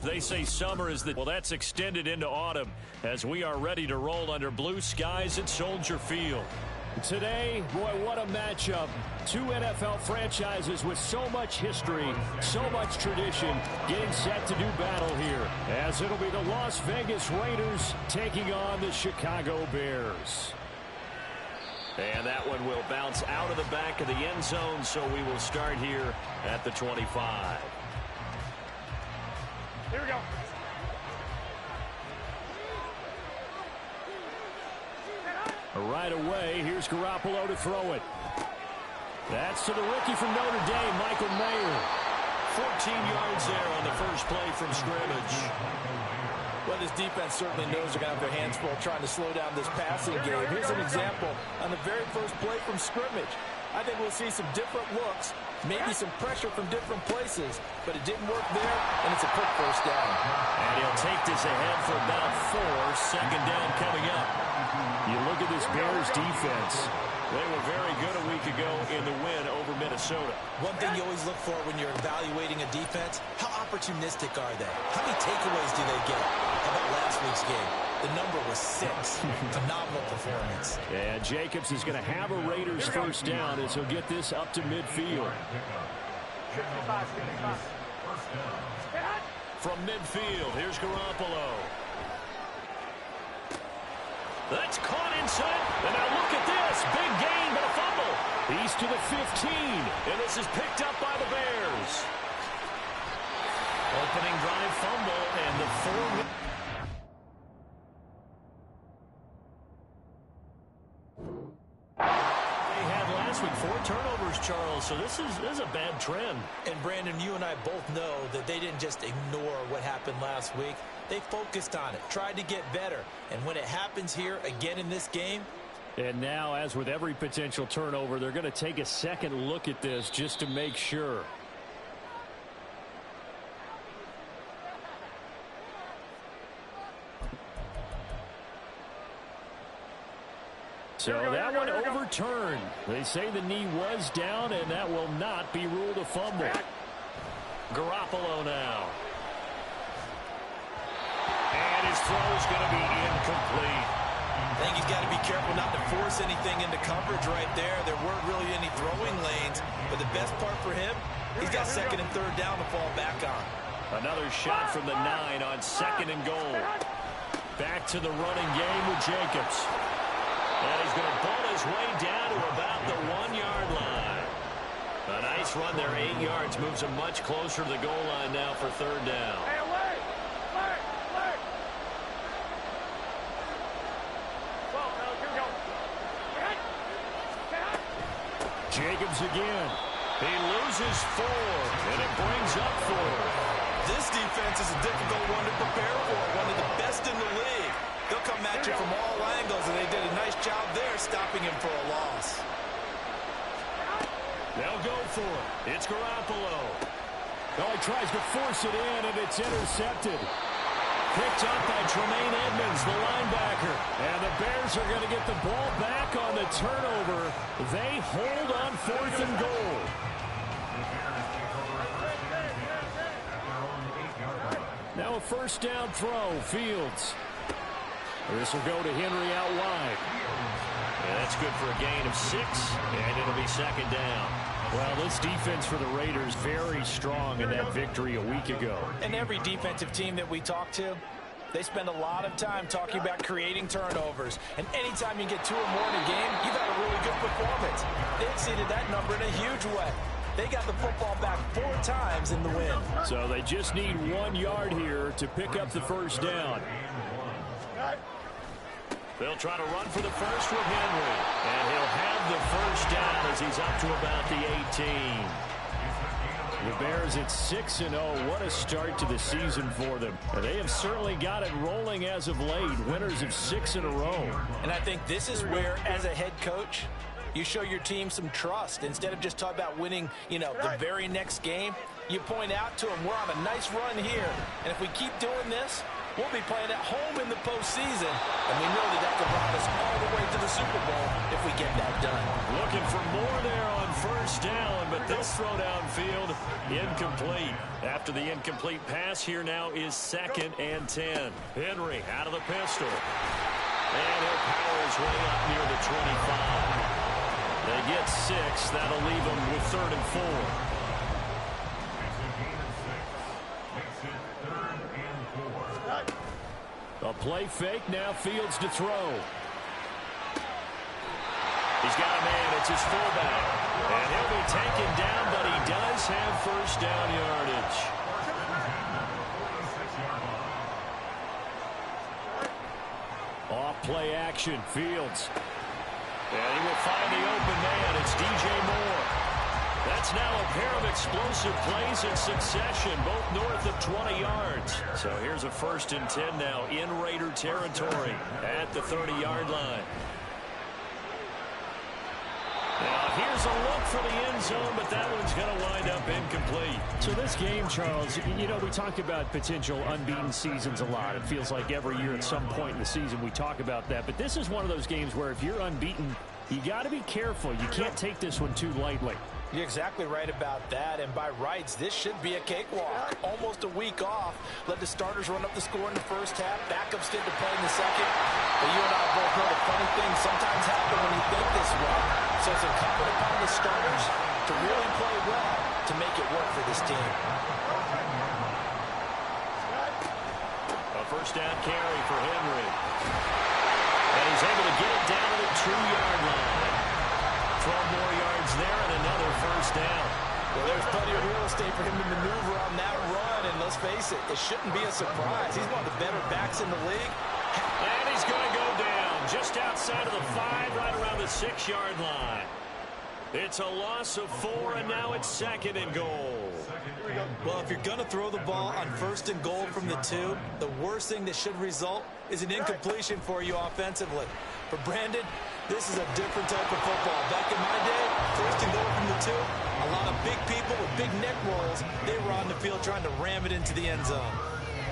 They say summer is the... Well, that's extended into autumn as we are ready to roll under blue skies at Soldier Field. Today, boy, what a matchup. Two NFL franchises with so much history, so much tradition, getting set to do battle here, as it'll be the Las Vegas Raiders taking on the Chicago Bears. And that one will bounce out of the back of the end zone, so we will start here at the 25. Here we go. Right away, here's Garoppolo to throw it. That's to the rookie from Notre Dame, Michael Mayer. 14 yards there on the first play from scrimmage. Well, this defense certainly knows they're going to have their hands full trying to slow down this passing game. Here's an example on the very first play from scrimmage. I think we'll see some different looks, maybe some pressure from different places, but it didn't work there, and it's a quick first down. And he'll take this ahead for about 4. Second down coming up. You look at this Bears defense. They were very good a week ago in the win over Minnesota. One thing you always look for when you're evaluating a defense, how opportunistic are they? How many takeaways do they get? How about last week's game? The number was 6. Phenomenal performance. And Jacobs is going to have a Raiders first down as he'll get this up to midfield. From midfield, here's Garoppolo. That's caught inside. And now look at this. Big gain, but a fumble. He's to the 15. And this is picked up by the Bears. Opening drive fumble and the 4. They had last week 4 turnovers, Charles. So this is a bad trend. And Brandon, you and I both know that they didn't just ignore what happened last week. They focused on it, tried to get better. And when it happens here again in this game. And now, as with every potential turnover, they're going to take a second look at this just to make sure. So that one overturned. They say the knee was down, and that will not be ruled a fumble. Garoppolo now. And his throw is going to be incomplete. I think he's got to be careful not to force anything into coverage right there. There weren't really any throwing lanes, but the best part for him, he's got second and third down to fall back on. Another shot from the 9 on second and goal. Back to the running game with Jacobs. And he's going to pull his way down to about the 1-yard line. A nice run there, 8 yards, moves him much closer to the goal line now for third down. Jacobs again. He loses 4, and it brings up 4. This defense is a difficult one to prepare for, one of the best in the league. They'll come at you from all angles, and they did a nice job there stopping him for a loss. They'll go for it. It's Garoppolo. Oh, he tries to force it in, and it's intercepted. Picked up by Tremaine Edmonds, the linebacker. And the Bears are going to get the ball back on the turnover. They hold on 4th and goal. Now a first down throw, Fields. This will go to Henry out wide. And that's good for a gain of 6, and it'll be second down. Well, this defense for the Raiders very strong in that victory a week ago. And every defensive team that we talk to, they spend a lot of time talking about creating turnovers. And anytime you get 2 or more in a game, you've had a really good performance. They exceeded that number in a huge way. They got the football back 4 times in the win. So they just need 1 yard here to pick up the first down. They'll try to run for the first with Henry. And he'll have the first down as he's up to about the 18. The Bears at 6-0. What a start to the season for them. They have certainly got it rolling as of late. Winners of 6 in a row. And I think this is where, as a head coach, you show your team some trust. Instead of just talking about winning, the very next game, you point out to them, we're on a nice run here. And if we keep doing this, we'll be playing at home in the postseason, and we know that can run us all the way to the Super Bowl if we get that done. Looking for more there on first down, but this throw downfield incomplete. After the incomplete pass, here now is 2nd and 10. Henry out of the pistol. And he'll power his way up near the 25. They get 6. That'll leave them with 3rd and 4. A play fake, now Fields to throw. He's got a man, it's his fullback. And he'll be taken down, but he does have first down yardage. Off play action, Fields. And he will find the open man, it's DJ Moore. That's now a pair of explosive plays in succession, both north of 20 yards. So here's a 1st and 10 now in Raider territory at the 30-yard line. Now here's a look for the end zone, but that one's going to wind up incomplete. So this game, Charles, you know, we talk about potential unbeaten seasons a lot. It feels like every year at some point in the season we talk about that. But this is one of those games where if you're unbeaten, you got to be careful. You can't take this one too lightly. You're exactly right about that, and by rights, this should be a cakewalk. Almost a week off. Let the starters run up the score in the first half. Backups did to play in the second. But you and I both know the funny things sometimes happen when you think this way. So it's incumbent upon the starters to really play well to make it work for this team. A first down carry for Henry. And he's able to get it down to the 2-yard line. 12 more yards there and another first down. Well, there's plenty of real estate for him to maneuver on that run, and let's face it, it shouldn't be a surprise. He's one of the better backs in the league. And he's going to go down just outside of the 5, right around the 6-yard line. It's a loss of 4, and now it's 2nd and goal. Well, if you're going to throw the ball on 1st and goal from the 2, the worst thing that should result is an incompletion for you offensively. For Brandon, this is a different type of football. Back in my day, 1st and goal from the 2, a lot of big people with big neck rolls, they were on the field trying to ram it into the end zone.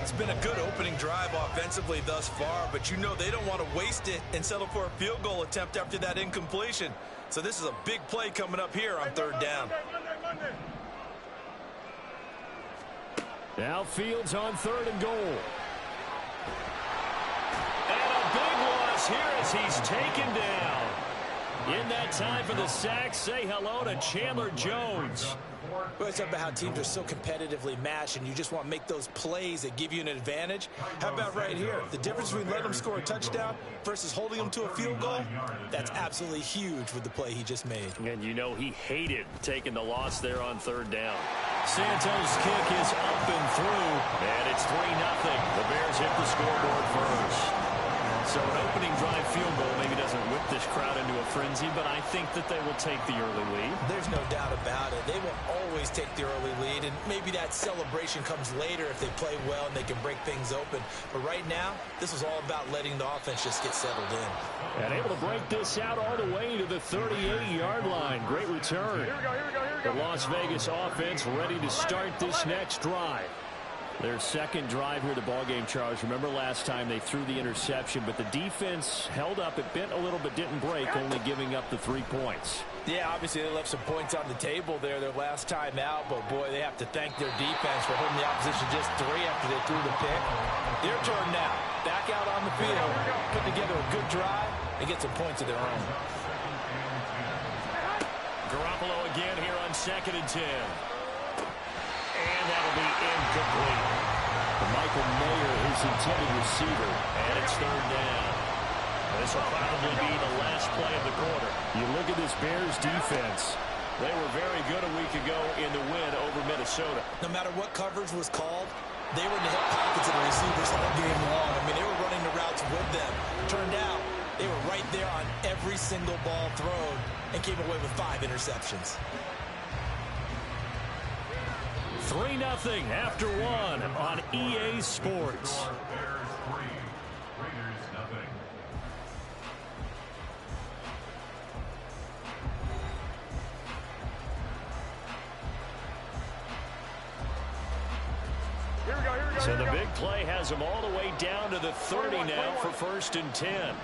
It's been a good opening drive offensively thus far, but you know they don't want to waste it and settle for a field goal attempt after that incompletion. So this is a big play coming up here on 3rd down. Now Fields on 3rd and goal. And a big loss here as he's taken down. In that time for the sack, say hello to Chandler Jones. Well, it's about how teams are so competitively matched, and you just want to make those plays that give you an advantage. How about right here? The difference between letting them score a touchdown versus holding them to a field goal, that's absolutely huge with the play he just made. And you know he hated taking the loss there on 3rd down. Santos' kick is up and through, and it's 3-0. The Bears hit the scoreboard first. So an opening drive field goal maybe doesn't whip this crowd into a frenzy, but I think that they will take the early lead. There's no doubt about it. They will always take the early lead, and maybe that celebration comes later if they play well and they can break things open. But right now, this is all about letting the offense just get settled in. And able to break this out all the way to the 38-yard line. Great return. Here we go. The Las Vegas offense ready to start this next drive. Their 2nd drive here of the ballgame, Charles. Remember last time they threw the interception, but the defense held up. It bent a little but didn't break, only giving up the 3 points. Yeah, obviously they left some points on the table there their last time out, but boy, they have to thank their defense for holding the opposition just 3 after they threw the pick. Their turn now. Back out on the field, put together a good drive, and get some points of their own. Garoppolo again here on 2nd and 10. And that'll be incomplete. Michael Mayer, his intended receiver, and it's 3rd down. This will probably be the last play of the quarter. You look at this Bears defense. They were very good a week ago in the win over Minnesota. No matter what coverage was called, they were in the hip pockets of the receivers all game long. I mean, they were running the routes with them. Turned out, they were right there on every single ball thrown and came away with 5 interceptions. 3-0 after 1 on EA Sports. So the big play has them all the way down to the 30 now for 1st and 10.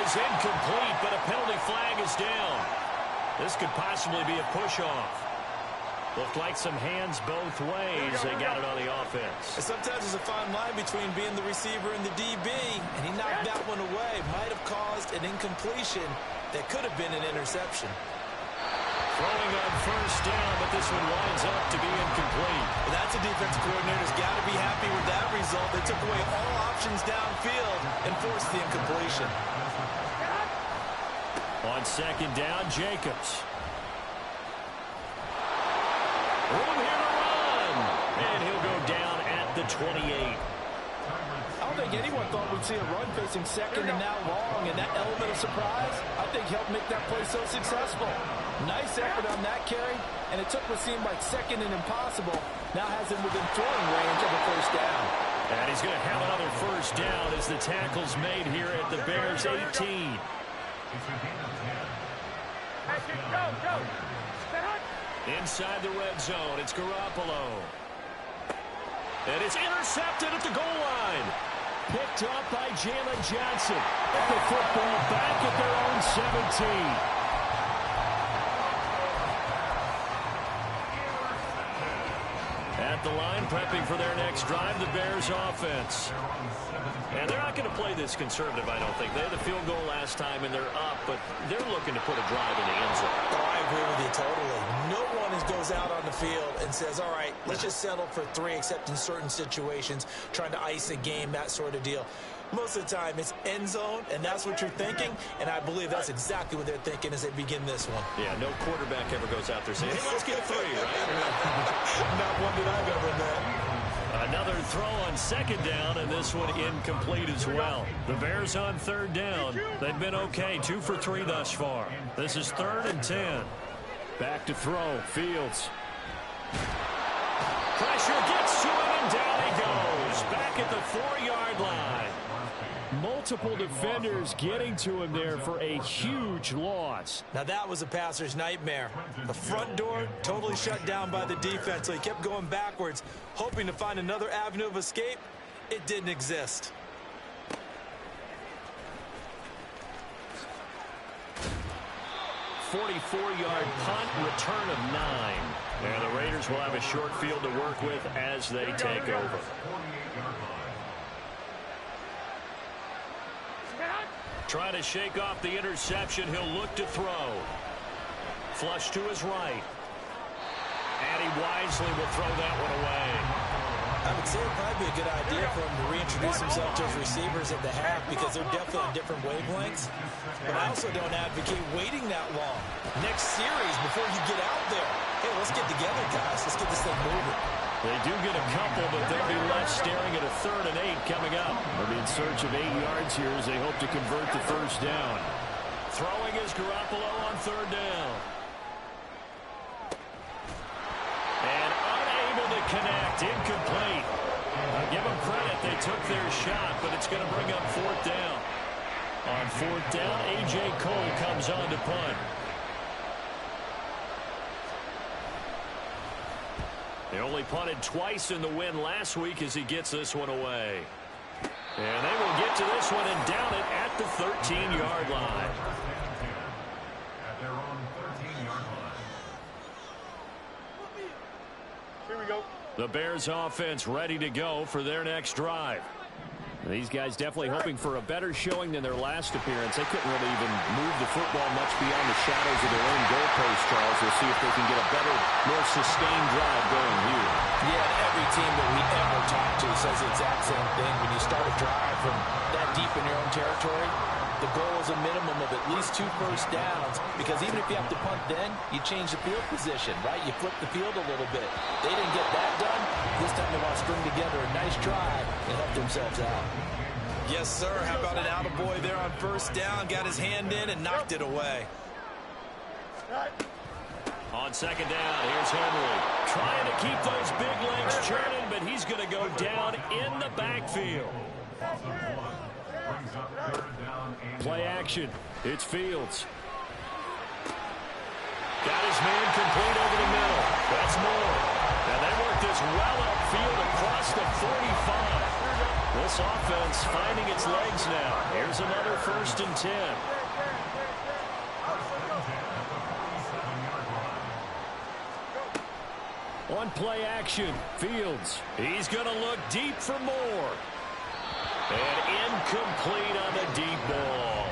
is incomplete, but a penalty flag is down. This could possibly be a push-off. Looked like some hands both ways. They got it on the offense. And sometimes there's a fine line between being the receiver and the DB, and he knocked that one away. Might have caused an incompletion that could have been an interception. Throwing on first down, but this one winds up to be incomplete. And that's a defensive coordinator's got to be happy with that result. They took away all options downfield and forced the incompletion. On second down, Jacobs. Room here to run. And he'll go down at the 28. I don't think anyone thought we'd see a run facing second and now long, and that element of surprise, I think, helped make that play so successful. Nice effort on that carry, and it took what seemed like second and impossible. Now has him within throwing range of a first down. And he's going to have another first down as the tackle's made here at the Bears' 18. Inside the red zone, it's Garoppolo. And it's intercepted at the goal line. Picked up by Jalen Johnson. Get the football back at their own 17. At the line, prepping for their next drive, the Bears offense. And they're not going to play this conservative, I don't think. They had the field goal last time, and they're up, but they're looking to put a drive in the end zone. Oh, I agree with you totally. No one goes out on the field and says, all right, let's just settle for 3, except in certain situations, trying to ice a game, that sort of deal. Most of the time, it's end zone, and that's what you're thinking, and I believe that's exactly what they're thinking as they begin this one. Yeah, no quarterback ever goes out there saying, hey, let's get 3, right? Not one that I've ever met. Another throw on second down, and this one incomplete as well. The Bears on third down. They've been okay, 2 for 3 thus far. This is 3rd and 10. Back to throw, Fields. Pressure gets to him, and down he goes. Back at the 4-yard line. Multiple defenders getting to him there for a huge loss. Now that was a passer's nightmare. The front door totally shut down by the defense, so he kept going backwards, hoping to find another avenue of escape. It didn't exist. .44-yard punt, return of 9. And the Raiders will have a short field to work with as they take over. Trying to shake off the interception. He'll look to throw. Flush to his right. And he wisely will throw that one away. I would say it would probably be a good idea for him to reintroduce himself to his receivers at the half, because they're definitely on different wavelengths. But I also don't advocate waiting that long. Next series, before you get out there, hey, let's get together, guys. Let's get this thing moving. They do get a couple, but they'll be left staring at a 3rd and 8 coming up. They'll be in search of 8 yards here as they hope to convert the first down. Throwing is Garoppolo on 3rd down. And unable to connect, incomplete. I'll give them credit, they took their shot, but it's going to bring up 4th down. On 4th down, A.J. Cole comes on to punt. They only punted twice in the win last week as he gets this one away. And they will get to this one and down it at the 13-yard line. At their own 13-yard line. Here we go. The Bears offense ready to go for their next drive. These guys definitely hoping for a better showing than their last appearance. They couldn't really even move the football much beyond the shadows of their own goalpost, Charles. We'll see if they can get a better, more sustained drive going here. Yeah, every team that we ever talk to says the exact same thing. When you start a drive from that deep in your own territory, the goal is a minimum of at least 2 first downs, because even if you have to punt then, you change the field position, right? You flip the field a little bit. They didn't get that done. This time they want to string together a nice drive and help themselves out. Yes, sir. How about an attaboy there on first down? Got his hand in and knocked it away. On second down, here's Henry. Trying to keep those big legs churning, but he's going to go down in the backfield. Play action. It's Fields. Got his man complete over the middle. That's more. And they work this well upfield across the 45. We'll this offense finding its legs now. Here's another 1st and 10. On play action, Fields. He's going to look deep for more. And incomplete on the deep ball.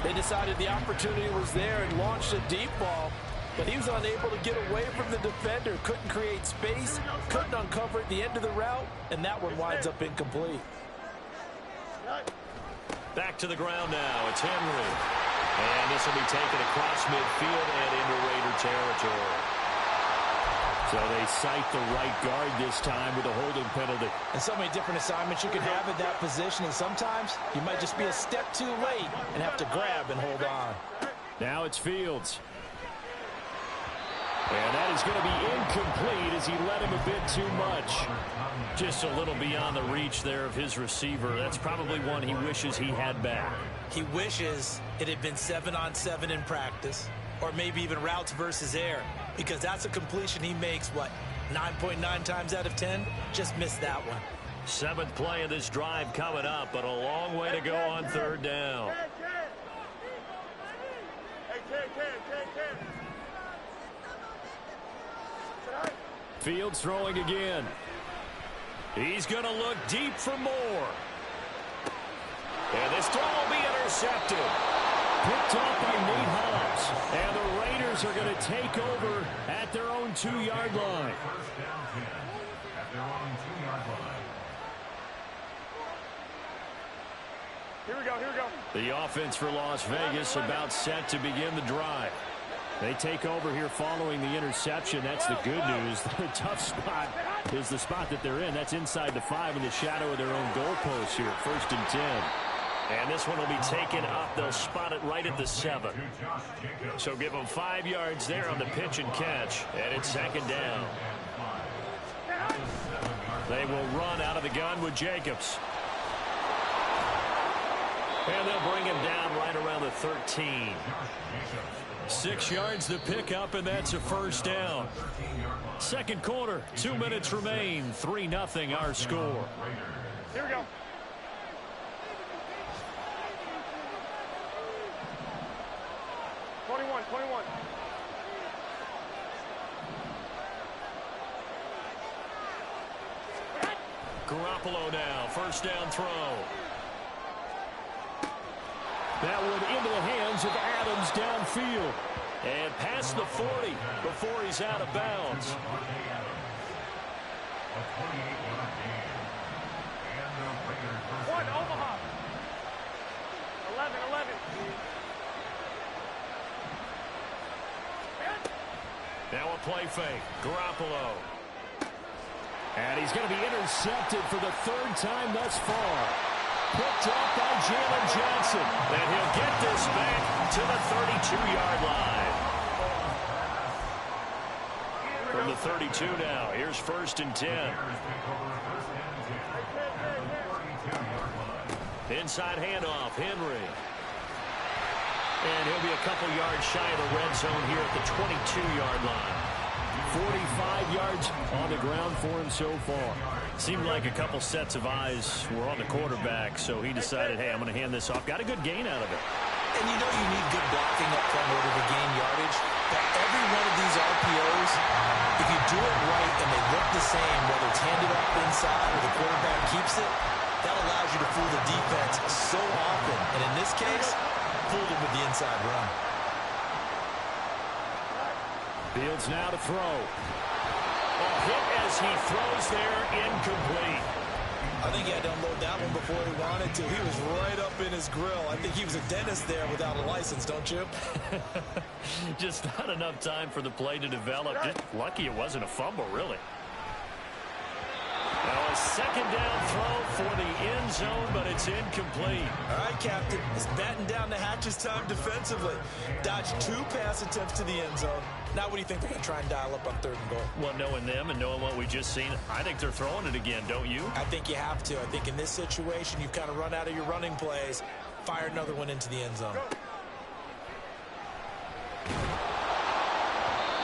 They decided the opportunity was there and launched a deep ball, but he was unable to get away from the defender. Couldn't create space, couldn't uncover at the end of the route, and that one winds up incomplete. Back to the ground now. It's Henry. And this will be taken across midfield and into Raider territory. So they cite the right guard this time with a holding penalty. And so many different assignments you can have at that position, and sometimes you might just be a step too late and have to grab and hold on. Now it's Fields. And that is going to be incomplete as he let him a bit too much. Just a little beyond the reach there of his receiver. That's probably one he wishes he had back. He wishes it had been 7-on-7 in practice, or maybe even routes versus air, because that's a completion he makes, what, 9.9 times out of 10? Just missed that one. 7th play of this drive coming up, but a long way to go on 3rd down. Fields throwing again. He's going to look deep for more. And this throw will be intercepted. Picked off by Nate Hobbs. And the Raiders are going to take over at their own 2-yard line. 1st down 10 at their own 2-yard line. Here we go, here we go. The offense for Las Vegas about set to begin the drive. They take over here following the interception. That's the good news. The tough spot is the spot that they're in. That's inside the 5 in the shadow of their own goalpost here. 1st and 10. And this one will be taken up. They'll spot it right at the 7. So give them 5 yards there on the pitch and catch. And it's 2nd down. They will run out of the gun with Jacobs. And they'll bring him down right around the 13. 6 yards to pick up, and that's a 1st down. 2nd quarter, 2 minutes remain. 3-0 our score. Here we go. Garoppolo now, 1st down throw. That one into the hands of Adams downfield. And past the 40 before he's out of bounds. One, Omaha. 11. Now a play fake. Garoppolo. And he's going to be intercepted for the 3rd time thus far. Picked up by Jalen Johnson. And he'll get this back to the 32-yard line. From the 32 now, here's 1st and 10. Inside handoff, Henry. And he'll be a couple yards shy of the red zone here at the 22-yard line. 45 yards on the ground for him so far. Seemed like a couple sets of eyes were on the quarterback, so he decided, hey, I'm going to hand this off. Got a good gain out of it. And you know you need good blocking up front in order to gain yardage. But every one of these RPOs, if you do it right and they look the same, whether it's handed off inside or the quarterback keeps it, that allows you to fool the defense so often. And in this case, fooled him with the inside run. Fields now to throw. A hit as he throws there, incomplete. I think he had to unload that one before he wanted to. He was right up in his grill. I think he was a dentist there without a license, don't you? Just not enough time for the play to develop. Just lucky it wasn't a fumble, really. Now a 2nd down throw for the end zone, but it's incomplete. All right, Captain. It's batting down the hatches time defensively. Dodged 2 pass attempts to the end zone. Now what do you think they're going to try and dial up on 3rd and goal? Well, knowing them and knowing what we just seen, I think they're throwing it again, don't you? I think you have to. I think in this situation, you've kind of run out of your running plays. Fire another one into the end zone.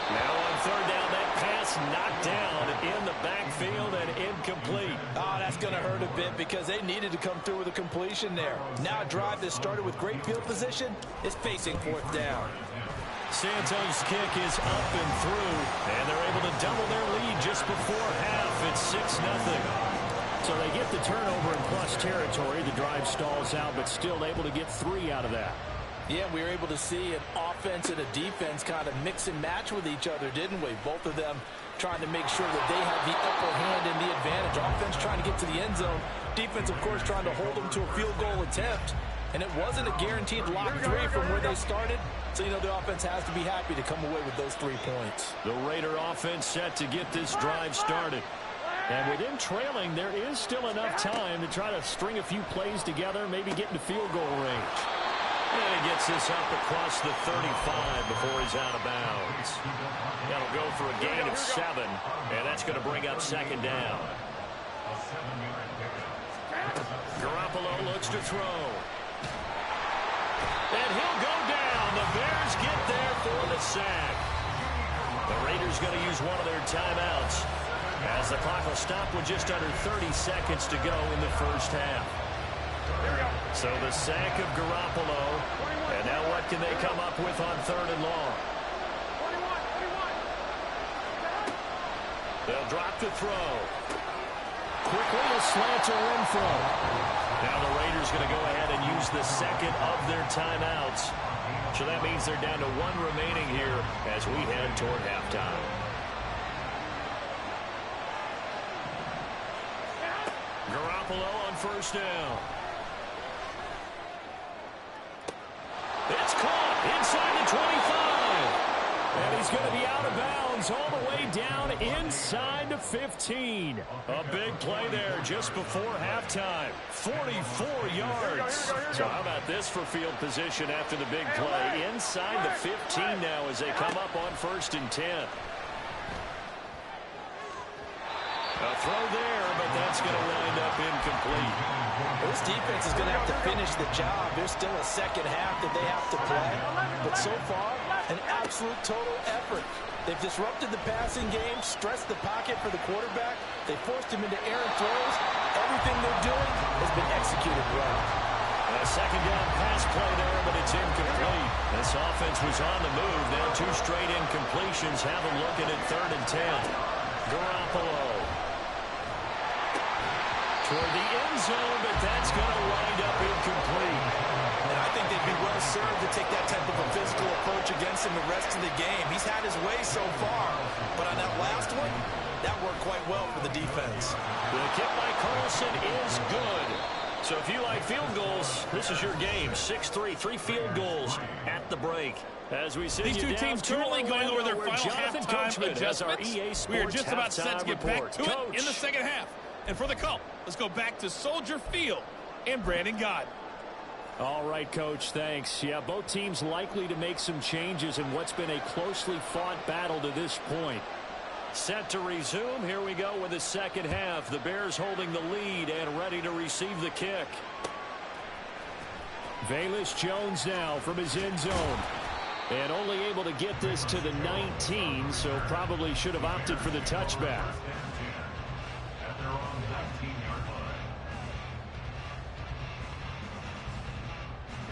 Now on 3rd down, that pass That's knocked down in the backfield and incomplete. Oh, that's going to hurt a bit because they needed to come through with a completion there. Now a drive that started with great field position is facing fourth down. Santos' kick is up and through, and they're able to double their lead just before half. It's 6-0. So they get the turnover in plus territory. The drive stalls out, but still able to get 3 out of that. Yeah, we were able to see an offense and a defense kind of mix and match with each other, didn't we? Both of them trying to make sure that they have the upper hand and the advantage. Offense trying to get to the end zone. Defense, of course, trying to hold them to a field goal attempt. And it wasn't a guaranteed lock 3 from where they started. So, you know, the offense has to be happy to come away with those 3 points. The Raider offense set to get this drive started. And with him trailing, there is still enough time to try to string a few plays together, maybe get into field goal range. And he gets this up across the 35 before he's out of bounds. That'll go for a gain of 7, and that's going to bring up second down. Garoppolo looks to throw. And he'll go down. The Bears get there for the sack. The Raiders going to use one of their timeouts as the clock will stop with just under 30 seconds to go in the first half. So the sack of Garoppolo. And now what can they come up with on 3rd and long? They'll drop the throw. Quickly a slanter in front. Now the Raiders going to go ahead and use the second of their timeouts. So that means they're down to 1 remaining here as we head toward halftime. Garoppolo on 1st down. It's caught inside the 25. And he's going to be out of bounds all the way down inside the 15. A big play there just before halftime. 44 yards. So how about this for field position after the big play? Inside the 15 now as they come up on 1st and 10. A throw there, but that's going to wind up incomplete. This defense is going to have to finish the job. There's still a second half that they have to play. But so far, an absolute total effort. They've disrupted the passing game, stressed the pocket for the quarterback. They forced him into errant throws. Everything they're doing has been executed well. A second down pass play there, but it's incomplete. This offense was on the move. Now 2 straight incompletions. Have them looking at 3rd and 10. Garoppolo toward the end zone, but that's going to wind up incomplete. And I think they'd be well served to take that type of a physical approach against him the rest of the game. He's had his way so far, but on that last one, that worked quite well for the defense. The kick by Carlson is good. So if you like field goals, this is your game. 6-3, 3 field goals at the break. As we see these two teams currently going over their final halftime adjustments. We are just about set to get back to it in the second half. And for the call, let's go back to Soldier Field and Brandon Gott. All right, Coach, thanks. Yeah, both teams likely to make some changes in what's been a closely fought battle to this point. Set to resume. Here we go with the second half. The Bears holding the lead and ready to receive the kick. Velus Jones now from his end zone. And only able to get this to the 19, so probably should have opted for the touchback.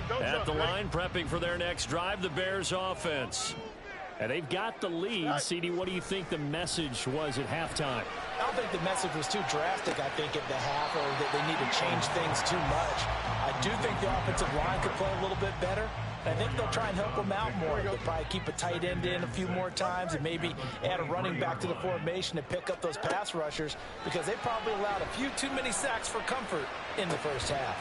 At the line, prepping for their next drive, the Bears offense. And they've got the lead. CD, what do you think the message was at halftime? I don't think the message was too drastic, I think, at the half, or that they need to change things too much. I do think the offensive line could play a little bit better. I think they'll try and help them out more. They'll probably keep a tight end in a few more times and maybe add a running back to the formation to pick up those pass rushers, because they probably allowed a few too many sacks for comfort in the first half.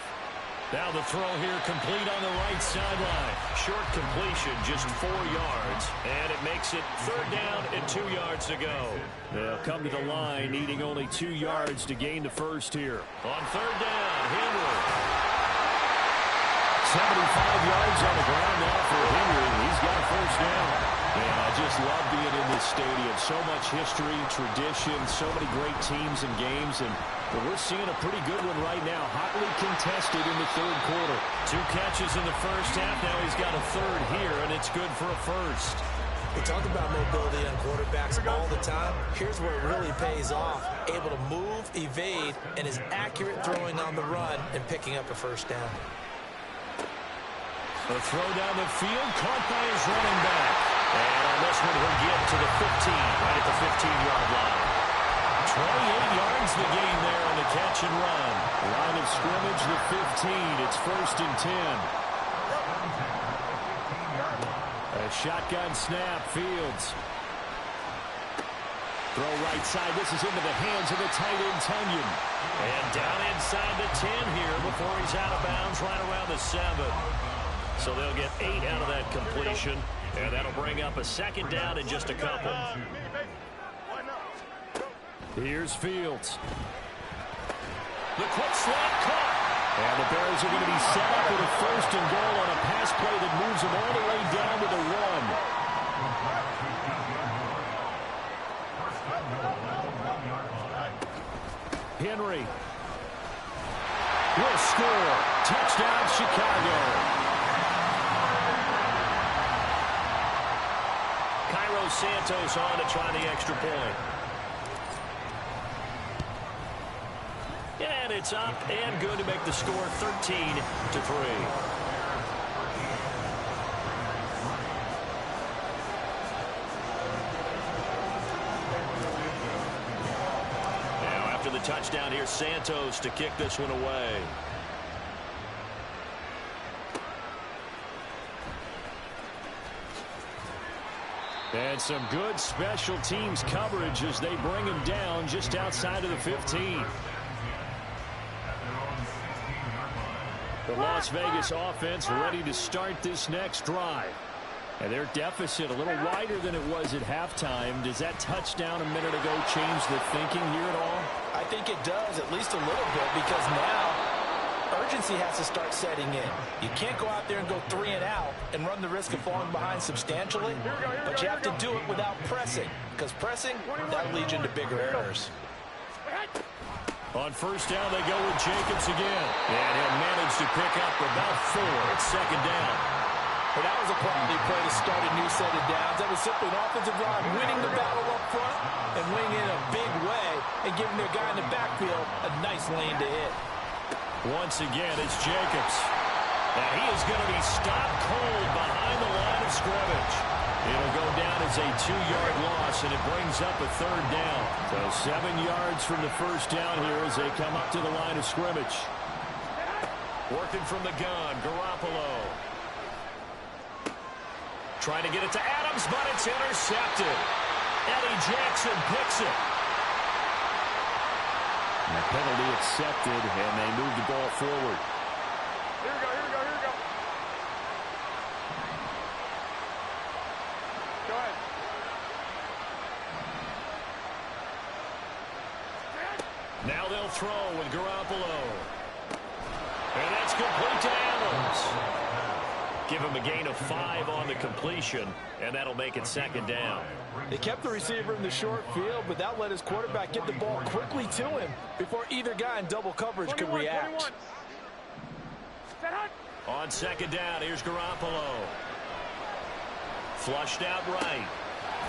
Now the throw here complete on the right sideline. Short completion, just 4 yards. And it makes it 3rd down and 2 yards to go. They'll come to the line needing only 2 yards to gain the first here. On 3rd down, Henry. 75 yards on the ground now for Henry. He's got a first down. And I just love being in this stadium. So much history, tradition, so many great teams and games. And we're seeing a pretty good one right now. Hotly contested in the 3rd quarter. 2 catches in the first half. Now he's got a 3rd here, and it's good for a first. We talk about mobility on quarterbacks all the time. Here's where it really pays off. Able to move, evade, and is accurate throwing on the run and picking up a first down. The throw down the field, caught by his running back. And on this one, he'll get to the 15, right at the 15-yard line. 28 yards the gain there on the catch and run. Line of scrimmage, the 15. It's 1st and 10. A shotgun snap, Fields. Throw right side. This is into the hands of the tight end, Tunyon. And down inside the 10 here before he's out of bounds right around the 7. So they'll get 8 out of that completion. And that'll bring up a 2nd down in just a couple. Here's Fields. The quick slot caught. And the Bears are going to be set up with a 1st and goal on a pass play that moves them all the way down to the 1. Henry will score. Touchdown, Chicago. Cairo Santos on to try the extra point. And it's up and good to make the score 13-3. Now after the touchdown, here's Santos to kick this one away. And some good special teams coverage as they bring him down just outside of the 15. The Las Vegas offense ready to start this next drive. And their deficit a little wider than it was at halftime. Does that touchdown a minute ago change the thinking here at all? I think it does, at least a little bit, because now urgency has to start setting in. You can't go out there and go 3 and out and run the risk of falling behind substantially, but you have to do it without pressing, because pressing, that'll lead you into bigger errors. On 1st down, they go with Jacobs again. And he'll manage to pick up about 4. It's 2nd down. But that was a quality play to start a new set of downs. That was simply an offensive line winning the battle up front and winning in a big way and giving their guy in the backfield a nice lane to hit. Once again, it's Jacobs. And he is going to be stopped cold behind the line of scrimmage. It'll go down as a 2-yard loss, and it brings up a 3rd down. So 7 yards from the 1st down here as they come up to the line of scrimmage. Working from the gun, Garoppolo. Trying to get it to Adams, but it's intercepted. Eddie Jackson picks it. And the penalty accepted, and they move the ball forward. Here we go, here we go, here we go. Go ahead. Now they'll throw with Garoppolo. And that's complete to Adams. Give him a gain of 5 on the completion, and that'll make it 2nd down. They kept the receiver in the short field, but that let his quarterback get the ball quickly to him before either guy in double coverage could react. 21. On 2nd down, here's Garoppolo. Flushed out right.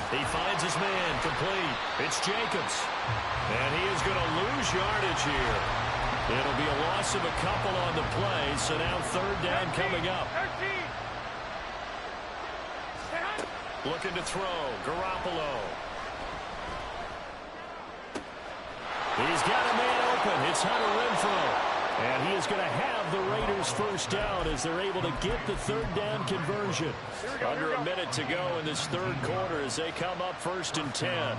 He finds his man, complete. It's Jacobs. And he is going to lose yardage here. It'll be a loss of a couple on the play, so now 3rd down coming up. 13. Looking to throw, Garoppolo. He's got a man open. It's Hunter Renfrow. And he is going to have the Raiders 1st down as they're able to get the 3rd down conversion. Under a minute to go in this 3rd quarter as they come up 1st and 10.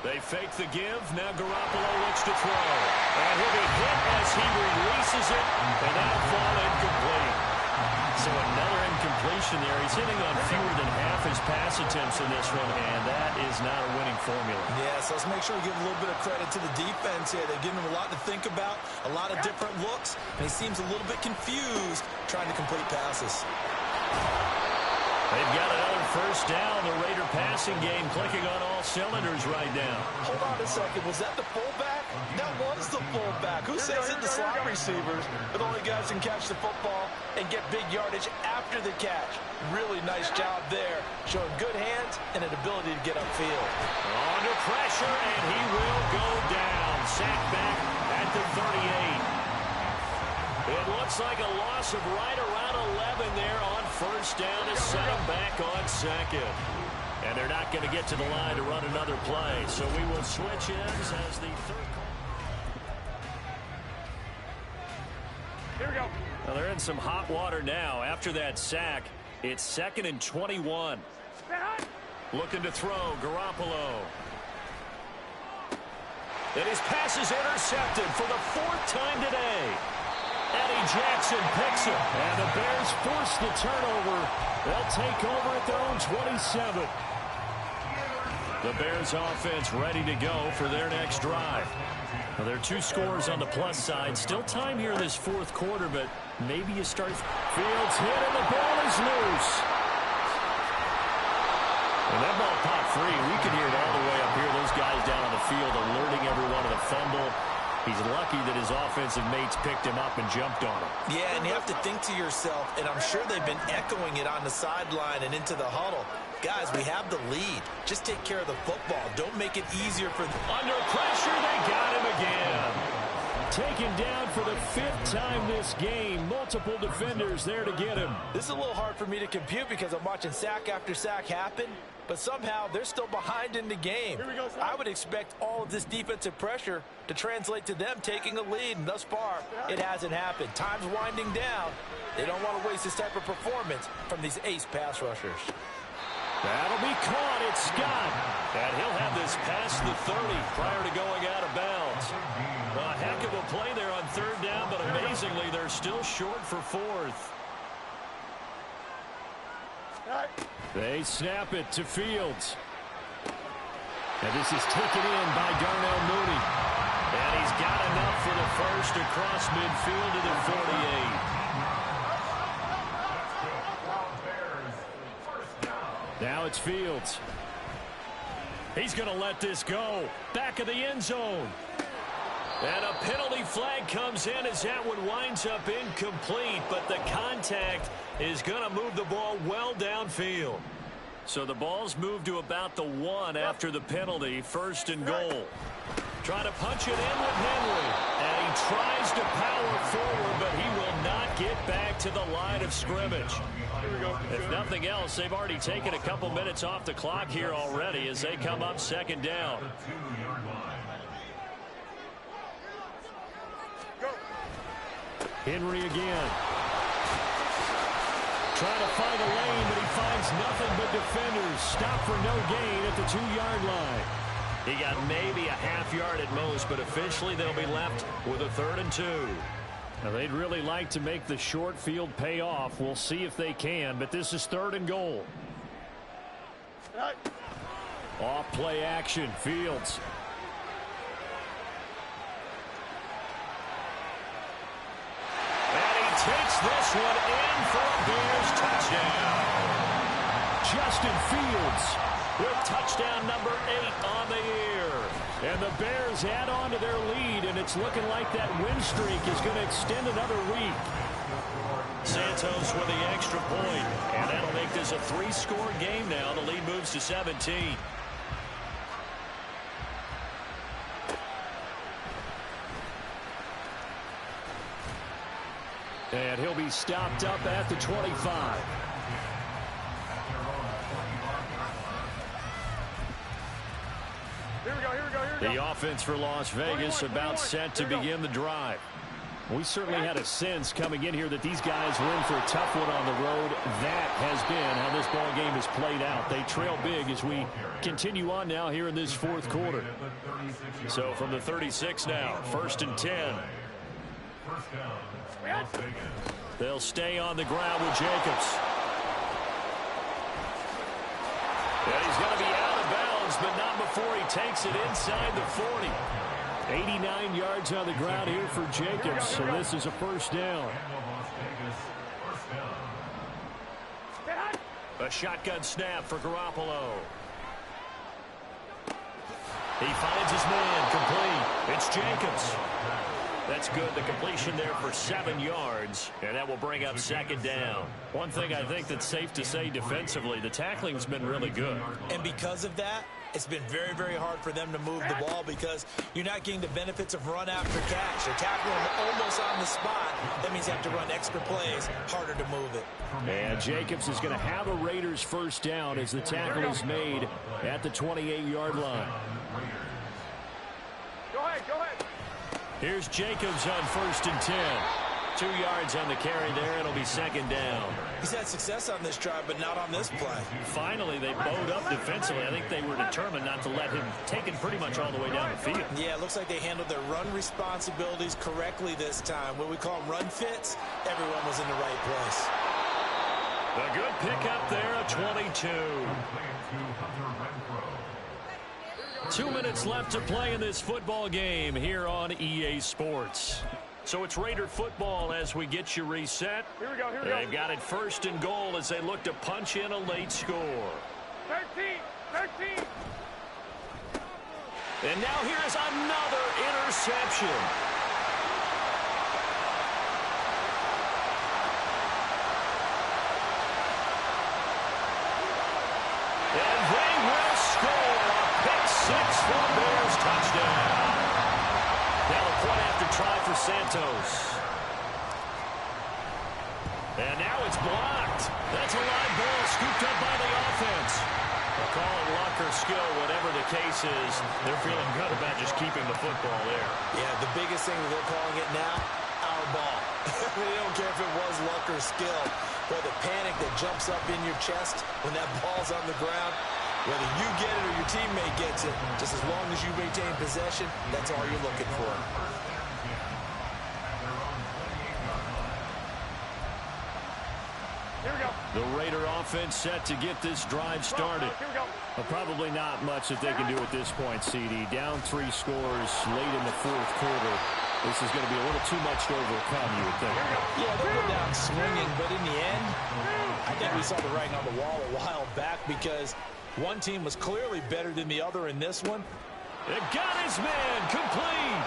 They fake the give. Now Garoppolo looks to throw. And he'll be hit as he releases it. And that'll fall incomplete. So another incompletion there. He's hitting on fewer than half his pass attempts in this one, and that is not a winning formula. Yes, let's make sure we give a little bit of credit to the defense here. They've given him a lot to think about, a lot of different looks, and he seems a little bit confused trying to complete passes. They've got another 1st down. The Raider passing game clicking on all cylinders right now. Hold on a second. Was that the fullback? That was the fullback. Who sends in the slot receivers? But the only guys can catch the football and get big yardage after the catch. Really nice job there, showing good hands and an ability to get upfield. Under pressure, and he will go down. Sacked back at the 38. It looks like a loss of right around 11 there on first down to set him back on second. And they're not going to get to the line to run another play. So we will switch ends as the third. Here we go. Well, they're in some hot water now. After that sack, it's 2nd and 21. Looking to throw, Garoppolo. And his pass is intercepted for the 4th time today. Eddie Jackson picks it. And the Bears force the turnover. They'll take over at their own 27. The Bears offense ready to go for their next drive. Well, there are 2 scores on the plus side. Still time here in this 4th quarter, but maybe you start. Fields hit and the ball is loose. And that ball popped free. We can hear it all the way up here. Those guys down on the field alerting everyone of the fumble. He's lucky that his offensive mates picked him up and jumped on him. Yeah, and you have to think to yourself, and I'm sure they've been echoing it on the sideline and into the huddle. Guys, we have the lead. Just take care of the football. Don't make it easier for them. Under pressure, they got him again. Taken down for the 5th time this game. Multiple defenders there to get him. This is a little hard for me to compute because I'm watching sack after sack happen, but somehow they're still behind in the game. I would expect all of this defensive pressure to translate to them taking a lead, and thus far, it hasn't happened. Time's winding down. They don't want to waste this type of performance from these ace pass rushers. That'll be caught. It's Scott. And he'll have this past the 30 prior to going out of bounds. A heck of a play there on 3rd down, but amazingly, they're still short for 4th. They snap it to Fields. And this is taken in by Darnell Mooney. And he's got enough for the first across midfield to the 48. Now it's Fields. He's going to let this go. Back of the end zone. And a penalty flag comes in as that one winds up incomplete, but the contact is going to move the ball well downfield. So the ball's moved to about the 1 after the penalty, 1st and goal. Trying to punch it in with Henry. And he tries to power forward, but he will not get back to the line of scrimmage. If nothing else, they've already taken a couple minutes off the clock here already as they come up 2nd down. Henry again. Trying to find a lane, but he finds nothing but defenders. Stop for no gain at the 2-yard line. He got maybe a half yard at most, but officially they'll be left with a 3rd and 2. Now they'd really like to make the short field pay off. We'll see if they can, but this is 3rd and goal. Off play action, Fields. And he takes this one in for a Bears touchdown. Justin Fields with touchdown number 8 on the year. And the Bears add on to their lead, and it's looking like that win streak is going to extend another week. Santos with the extra point, and that'll make this a 3-score game now. The lead moves to 17. And he'll be stopped up at the 25. Here we go. The offense for Las Vegas about set to begin the drive. We certainly had a sense coming in here that these guys were in for a tough one on the road. That has been how this ball game has played out. They trail big as we continue on now here in this 4th quarter. So from the 36 now, 1st and 10. They'll stay on the ground with Jacobs. And he's going to be out of bounds, but not before he takes it inside the 40. 89 yards on the ground here for Jacobs, so this is a 1st down. A shotgun snap for Garoppolo. He finds his man, complete. It's Jacobs. That's good. The completion there for 7 yards, and that will bring up second down. One thing I think that's safe to say defensively, the tackling's been really good. And because of that, it's been very, very hard for them to move the ball because you're not getting the benefits of run after catch. They're tackling almost on the spot. That means you have to run extra plays, harder to move it. And Jacobs is going to have a Raiders first down as the tackle is made at the 28-yard line. Go ahead, go ahead. Here's Jacobs on 1st and 10. 2 yards on the carry there. It'll be second down. He's had success on this drive, but not on this play. Finally, they bowed up defensively. I think they were determined not to let him take it pretty much all the way down the field. Yeah, it looks like they handled their run responsibilities correctly this time. What we call them run fits, everyone was in the right place. A good pickup there, a 22. 2 minutes left to play in this football game here on EA Sports. So it's Raider football as we get you reset. Here we go, here we go. They've got it 1st and goal as they look to punch in a late score. 13. And now here's another interception. And they will score a pick 6 for the Bears touchdown. Now a point after try for Santos. And now it's blocked. That's a live ball scooped up by the offense. They'll call it luck or skill, whatever the case is. They're feeling good about just keeping the football there. Yeah, the biggest thing that they're calling it now, our ball. They don't care if it was luck or skill. But the panic that jumps up in your chest when that ball's on the ground, whether you get it or your teammate gets it, just as long as you maintain possession, that's all you're looking for. Here we go. The Raider offense set to get this drive started. Here we go. Well, probably not much that they can do at this point, CD. Down 3 scores late in the 4th quarter. This is going to be a little too much to overcome, you would think. Yeah, they'll go down swinging, but in the end, I think we saw the writing on the wall a while back because one team was clearly better than the other in this one. It got his man complete.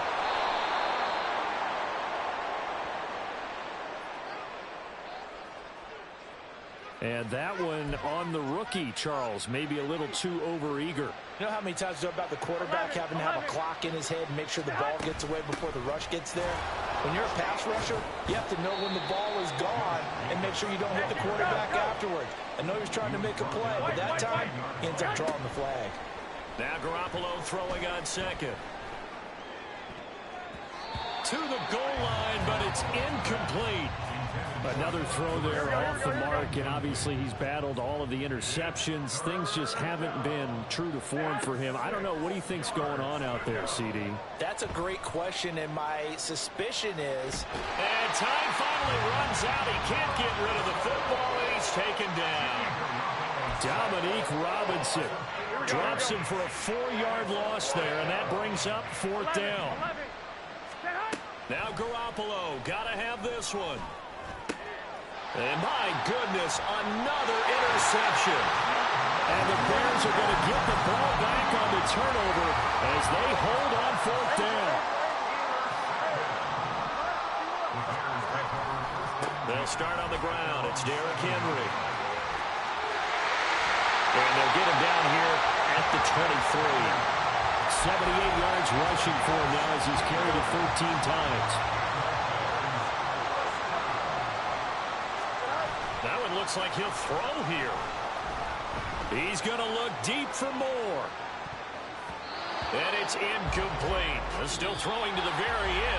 And that one on the rookie, Charles, maybe a little too overeager. You know how many times you know about the quarterback having to have a clock in his head and make sure the ball gets away before the rush gets there? When you're a pass rusher, you have to know when the ball is gone and make sure you don't hit the quarterback afterwards. I know he was trying to make a play, but that time, he ends up drawing the flag. Now Garoppolo throwing on second. To the goal line, but it's incomplete. Another throw there off the mark, and obviously he's battled all of the interceptions. Things just haven't been true to form for him. I don't know. What do you think's going on out there, CD? That's a great question, and my suspicion is... And time finally runs out. He can't get rid of the football, and he's taken down. Dominique Robinson drops him for a 4-yard loss there, and that brings up 4th down. Now Garoppolo, gotta have this one. And my goodness, another interception. And the Bears are going to get the ball back on the turnover as they hold on 4th down. They'll start on the ground. It's Derrick Henry. And they'll get him down here at the 23. 78 yards rushing for him now as he's carried it 13 times. That one looks like he'll throw here. He's going to look deep for more. And it's incomplete. Still throwing to the very end.